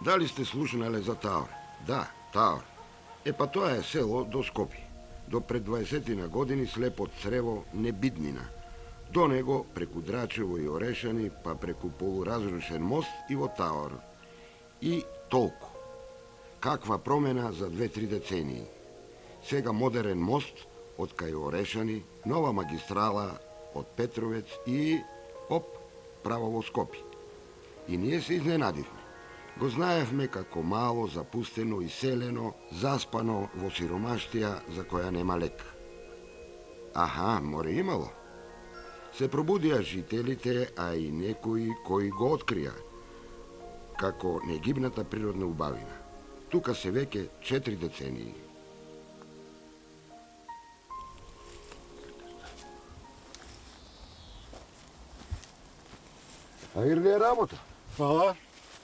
Дали сте слушнале за Таор? Да, Таор. Па тоа е село до Скопје. До пред 20 години слепот црево Небиднина. До него преку Драчево и Орешани, па преку полуразрушен мост и во Таор. И толку. Каква промена за 2-3 децении. Сега модерен мост од кај Орешани, нова магистрала од Петровец и право во Скопје. И ние се изненадивме. Го знаевме како мало, запустено и селено, заспано во сиромаштија за која нема лек. Аха, море имало. Се пробудија жителите, а и некои кои го открија, како негибната природна убавина. Тука се веќе 4 децении. Хајрди е работа. Фала.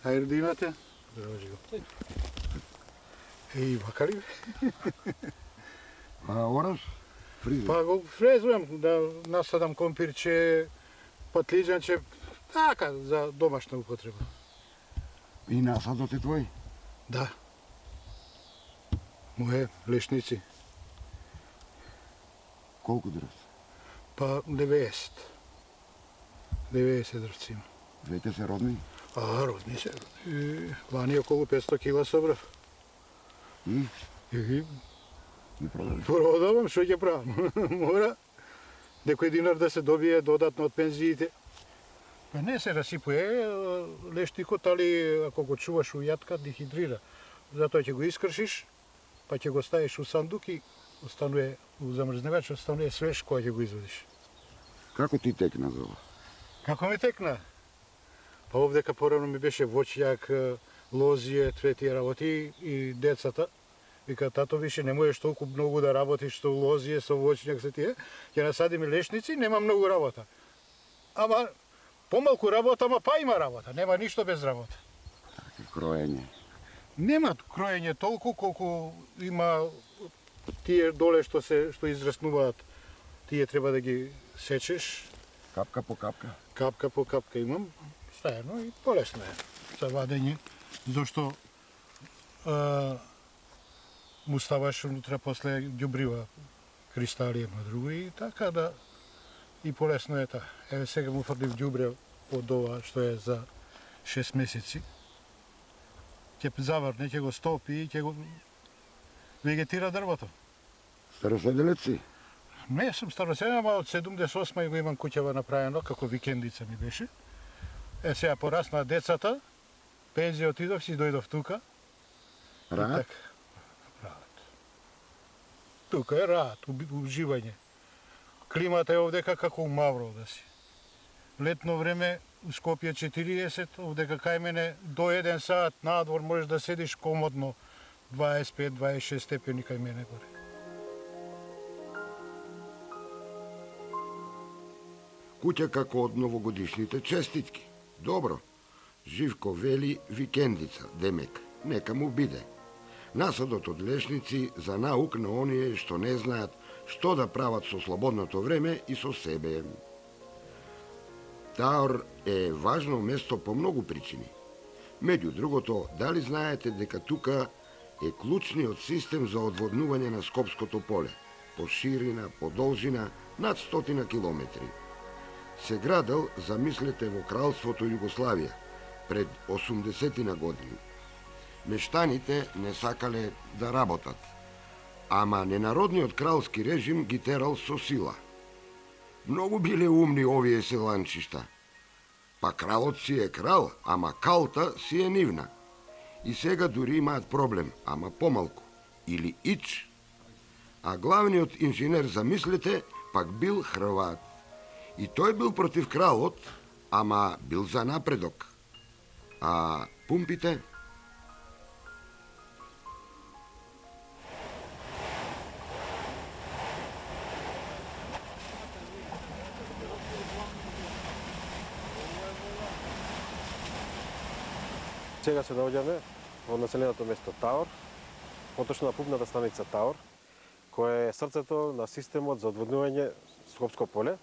Хајрди имате. Здраво живо. Вака ли? Ораш? Фризер? Па го фрезувам да насадам компирче, патлиџанче, така, за домашна употреба. И насадот е твој? Да. Моје лешници. Колку дрвца? Па 90. 90 дрвци има. Двете се родни? Родни се. Лани околу 500 кила собрав. И продаваш? Продавам, што ќе правам? Мора некој динар да се добие додатно од пензиите. Па не се расипуе, лештикот, али ако го чуваш у јатка, дехидрира. Затоа ќе го искршиш, па ќе го ставиш у сандук и останува у замрзневач, останува свеж кога ќе го извадиш. Како ти текна за ова? Како ми текна? Па овдека порано ми беше воќјак, лозие, третија работи и децата. Вика, тато, више не можеш толку многу да работиш со лозие, со воќњак, се тие. Ќе насадиме лешници, нема многу работа. Ама помалку работа, ама па има работа. Нема ништо без работа. Така, кроење. Нема кроење толку колку има тие доле што израснуваат. Тие треба да ги сечеш. Капка по капка? Капка по капка имам. Стајано и полесно е за вадење. Зошто му ставаш унутра после ѓубрива кристали едно друго и така да и полесно е таа. Еве сега му фрлив ѓубре од ова што е за 6 месеци. Ќе заврне, ќе го стопи и ќе го вегетира дрвото. Староседелец си? Не сум староседелец, ама од 78 го имам куќава направено, како викендица ми беше. Сега порасна децата, пензија отидов си, дојдов тука. Рад? Рад. Тука е рад, уживање. Климата е овдека како у Мавро да си. Летно време у Скопје 40, овдека кај мене до 1 сат надвор можеш да седиш комодно 25-26 степени кај мене горе. Куќа како од новогодишните честитки. Добро. Живко вели викендица, демек, нека му биде. Насадот од лешници за наук на оние што не знаат што да прават со слободното време и со себе. Таор е важно место по многу причини. Меѓу другото, дали знаете дека тука е клучниот систем за одводнување на Скопското поле, по ширина, по должина, над 100 километри. Се градел, замислете, во кралството Југославија, пред 80 години. Мештаните не сакале да работат, ама ненародниот кралски режим ги терал со сила. Многу биле умни овие селанчишта. Па кралот си е крал, ама калта си е нивна. И сега дури имаат проблем, ама помалку. Или ич. А главниот инженер, замислете, пак бил Хрват. И тој бил против кралот, ама бил за напредок. А пумпите? Сега се наоѓаме во населеното место Таор, поточно на пумпната станица Таор, која е срцето на системот за одводнување Скопско поле,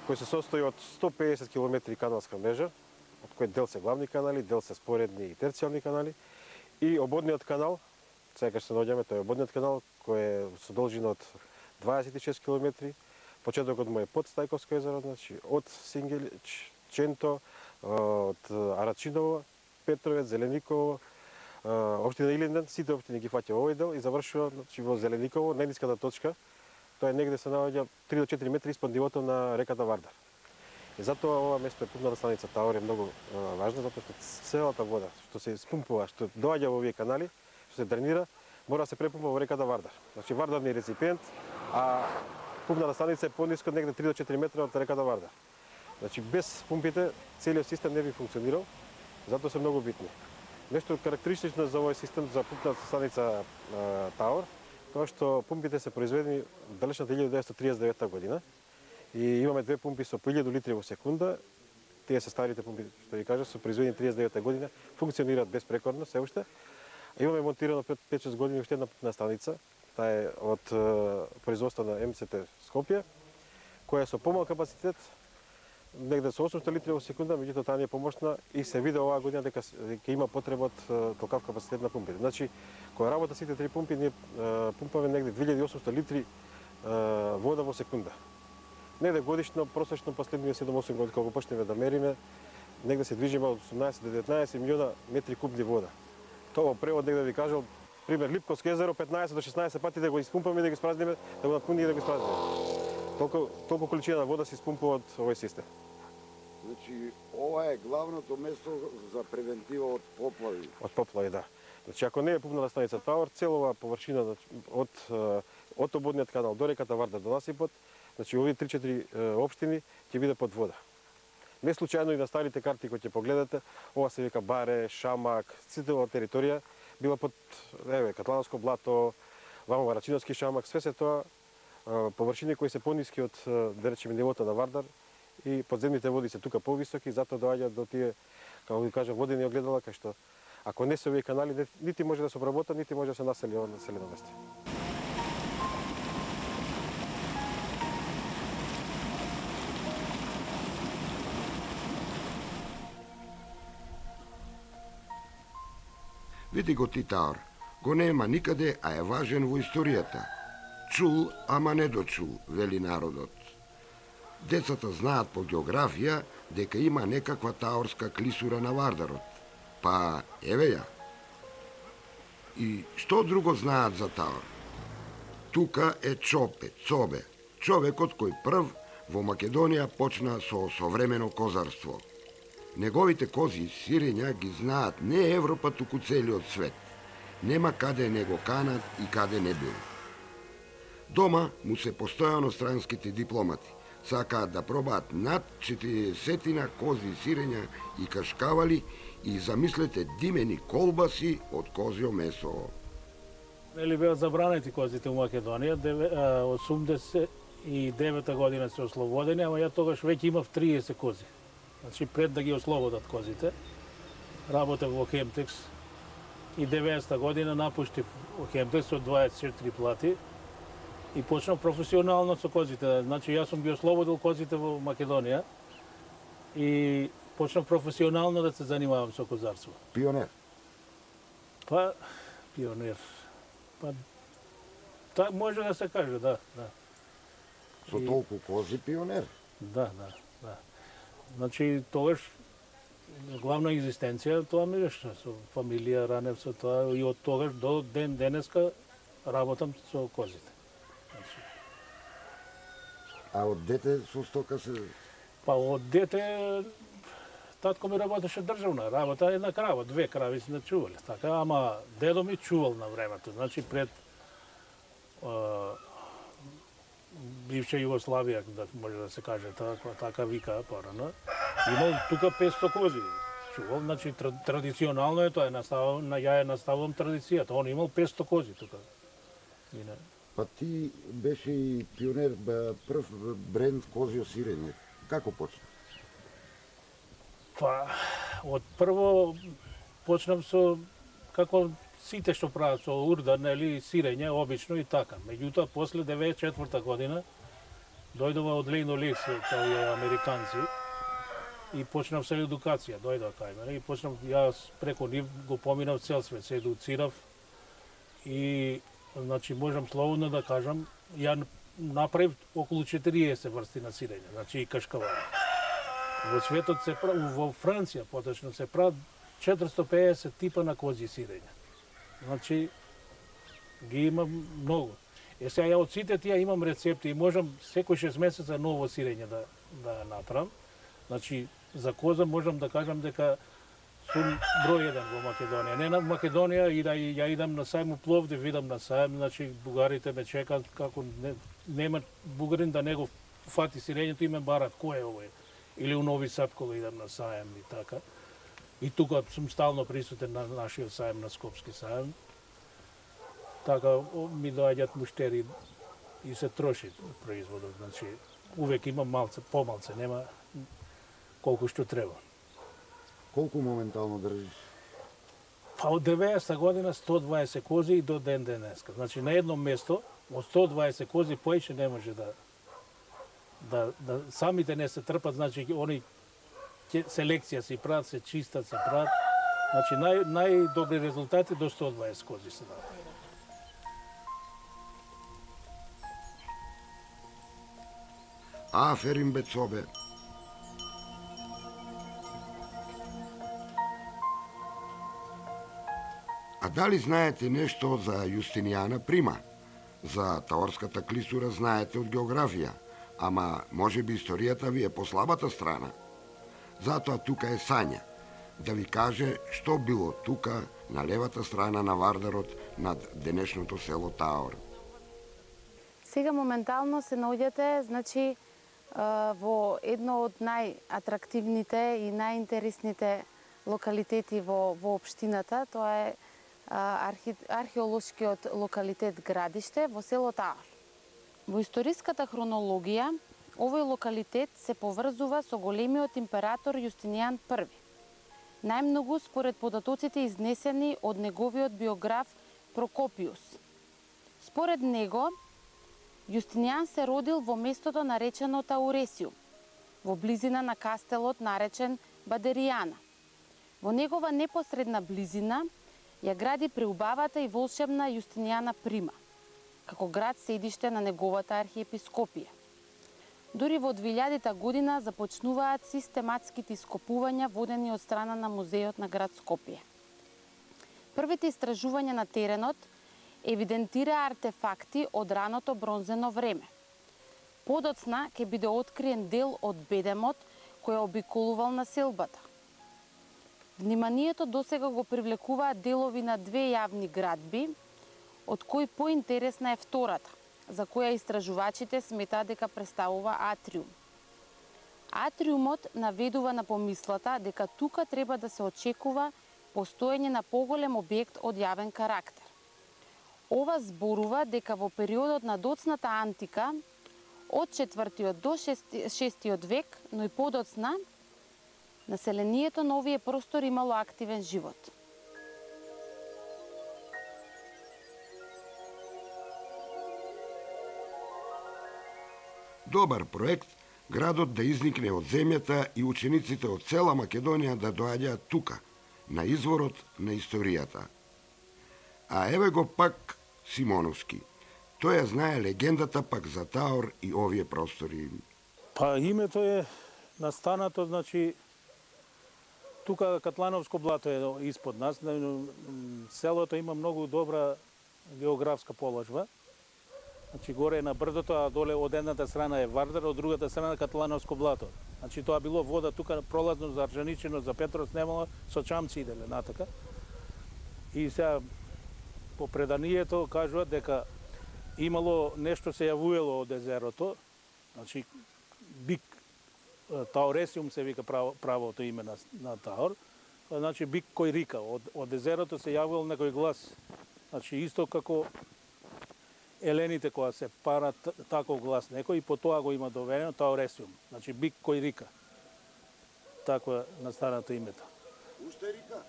кој се состои од 150 км каналска мрежа од кој дел се главни канали, дел се споредни и терцијални канали, и ободниот канал, сега се наоѓаме, тој е ободниот канал кој е со должина од 26 км. Почетокот му е под Стајковско езеро, значи од Сингелич, Ченто, од Арачиново, Петровец, Зелениково, општина Илинден, сите општини ги фаќа овој дел и завршува значи, во Зелениково, најниската точка. Тоа е негде се наоѓа 3 до 4 метри испод нивото на реката Вардар. И затоа ова место пумпната станица Таур е многу важно, затоа што целата вода што се испумпува, што доаѓа во овие канали, што се дренира, мора да се препумпа во реката Вардар. Значи Вардар е реципиент, а пумпната станица е пониско негде 3 до 4 метри од реката Вардар. Значи без пумпите целиот систем не би функционирал, затоа се многу битни. Нешто карактеристично за овој систем за пумпната станица Таур, тоа што пумпите се произведени далечната 1939 година и имаме две пумпи со по 1000 литри во секунда. Тие се старите пумпи, што ви кажа, се произведени 39 година, функционираат безпрекорно се уште. А имаме монтирано пред 5-6 години уште една пумпна станица, таа е од производство на МЦТ Скопје, која е со помал капацитет, негде со 800 литри во секунда, меѓутоа таа не е помошна и се виде оваа година дека ќе има потреба од толкав капацитет на пумпите. Значи, кога работат сите три пумпи, ние пумпаме негде 2800 литри вода во секунда. Негде годишно, просечно последниве 7-8 години, кога почнеме да мериме, негде се движиме од 18 до 19 милиона метри кубни вода. Тоа во превод негде ви кажал, пример Липковско езеро 15 до 16 пати да го испумпаме и да го испразниме, да го напуни и да го испразниме. Толку количина вода се испумпува од овој систем. Значи, ова е главното место за превентива од поплави. Од поплави, да. Значи, ако не е пумпната станица Таур, целова површина од ободниот канал до реката Вардар до насипот, значи овие 3-4 општини ќе биде под вода. Не случајно и на старите карти кои ќе погледате, ова се вика Баре, Шамак, сите оваа територија била под Катлановско блато, вамо Варачиновски шамак, све се тоа површини кои се пониски од да речеме нивото на Вардар и подземните води се тука повисоки, затоа доаѓаат до тие, како ви кажам, водени огледала кај што ако не се овие канали нити може да се обработат, нити може да се насели ова населено место. Види го ти Таур, го нема никаде, а е важен во историјата. Чул, ама не дочул, вели народот. Децата знаат по географија дека има некаква таорска клисура на Вардарот. Па, еве ја. И што друго знаат за Таур? Тука е Чопе, Цобе, човекот кој прв во Македонија почна со современо козарство. Неговите кози и сирења ги знаат не Европа, туку целиот свет. Нема каде не го канат и каде не бил. Дома му се постојано странските дипломати. Сакаат да пробаат над 40 кози сирења и кашкавали и замислете димени колбаси од козјо месо. Нели беа забранети козите у Македонија, 89 година се ослободени, ама ја тогаш веќе имав 30 кози. Значи пред да ги ослободат козите, работев во Хемтекс и 90 година напуштив во Хемтекс од 24 плати и почнав професионално со козите. Значи јас сум ги ослободил козите во Македонија и почнав професионално да се занимавам со козарство. Пионер. Па, пионер. Па, може да се каже, да. Со толку кози пионер. Да. Значи, тогаш главна екзистенција тоа ми беше со фамилија, ранев со тоа и од тогаш до ден денеска работам со козите. Значи, А од дете со стока се... па од дете татко ми работеше државна работа, една крава, две крави се начувале, така, ама дедо ми чувал на времето, значи пред бивша Југославија, да може да се каже така вика порано, имал тука 500 кози. Чувал, значи традиционално е тоа, ја наставувам традицијата. Он имал 500 кози тука. Па ти беше и пионер, прв бренд козјо сирење. Како почна? Па, од прво почнав со како сите што прават со урда, нели, сирење, обично и така. Меѓутоа, после 94 година, дојдова од Лейно Лекс, тоа е американци, и почнав со едукација, дојдов кај мене и почнав, јас преку нив го поминав цел свет, се едуцирав и, значи, можам слободно да кажам, ја направив околу 40 врсти на сирење, значи и кашкавање. Во светот се прави, во Франција поточно се прават 450 типа на козји сирење. Значи, ги имам многу. Сега ја од сите тие имам рецепти и можам секој 6 месеца ново сирење да направам. Значи, за коза можам да кажам дека сум број 1 во Македонија. Не на Македонија и да ја идам на сајм у Пловдив, видам на сајм, значи бугарите ме чекаат како нема бугарин да не го фати сирењето и ме барат кој е овој. Или у Нови Сад кога идам на сајм и така. И тука сум стално присутен на нашиот сајм, на Скопски сајм. Така ми доаѓаат муштери и се троши производот, значи увек имам малце, помалце, нема колку што треба. Колку моментално држиш? Па од 90 година 120 кози и до ден денеска. Значи на едно место од 120 кози поише не може да самите не се трпат, значи они селекција се прават, се чистат, се прават. Значи најдобри резултати до 120 кози се дават. Аферин Бецобе. А дали знаете нешто за Јустинијана Прима? За Таорската клисура знаете од географија, ама може би историјата ви е по слабата страна. Затоа тука е Сања, да ви каже што било тука на левата страна на Вардарот над денешното село Таор. Сега моментално се наоѓате, значи, во едно од најатрактивните и најинтересните локалитети во општината, тоа е археолошкиот локалитет Градиште во село Таор. Во историската хронологија, овој локалитет се поврзува со големиот император Јустинијан I. Најмногу според податоците изнесени од неговиот биограф Прокопиус. Според него, Јустинијан се родил во местото наречено Тауресиум, во близина на кастелот наречен Бадеријана. Во негова непосредна близина ја гради преубавата и волшебна Јустинијана Прима, како град седиште на неговата архиепископија. Дури во 2000 година започнуваат систематските ископувања водени од страна на музеот на град Скопје. Првите истражувања на теренот евидентира артефакти од раното бронзено време. Подоцна ќе биде откриен дел од бедемот кој ја обиколувал населбата. Вниманието досега го привлекуваат делови на две јавни градби, од кои поинтересна е втората, за која истражувачите сметаат дека представува атриум. Атриумот наведува на помислата дека тука треба да се очекува постоење на поголем објект од јавен карактер. Ова зборува дека во периодот на доцната антика, од 4 до 6 век, но и подоцна, населението на овие простори имало активен живот. Добар проект, градот да изникне од земјата и учениците од цела Македонија да доаѓаат тука, на изворот на историјата. А еве го пак Симоновски. Тој ја знае легендата пак за Таор и овие простори. Па името е настанато, значи, тука Катлановско блато е испод нас. Селото има многу добра географска положба. Значи, горе е на брдото, а доле од едната страна е Вардар, од другата страна Катлановско блато. Значи, тоа било вода тука пролазно за Аржаничино, за Петрос немало, со чамци иделе натака. И сега по преданието кажуваат дека имало нешто се јавувало од езерото, значи бик Тауресиум се вика правото име на Таор, значи бик кој рика, од езерото се јавувал некој глас, значи исто како елените кога се парат таков глас некој и по тоа го има доведено Тауресиум, значи бик кој рика. Таква настанато името. Уште рика?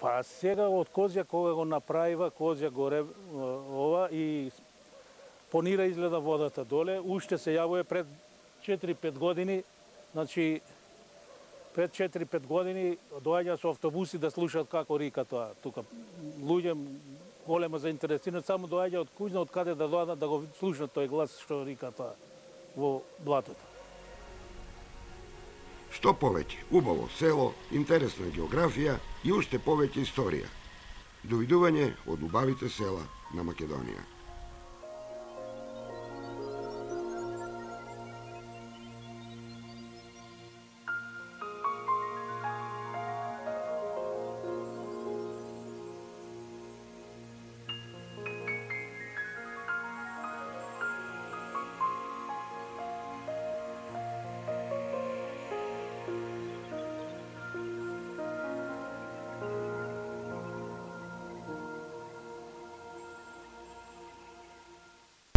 Па сега од Козја кога го направива, Козја горе ова и понира изгледа водата доле, уште се јавува пред 4-5 години, значи Пред 4-5 години доаѓа со автобуси да слушаат како рика тоа. Тука луѓе голема заинтересираност само доаѓа од кујна од каде да доаѓаат да го слушнат тој глас што рика тоа во блатото. Што повеќе, убаво село, интересна географија и уште повеќе историја. Довидување од убавите села на Македонија.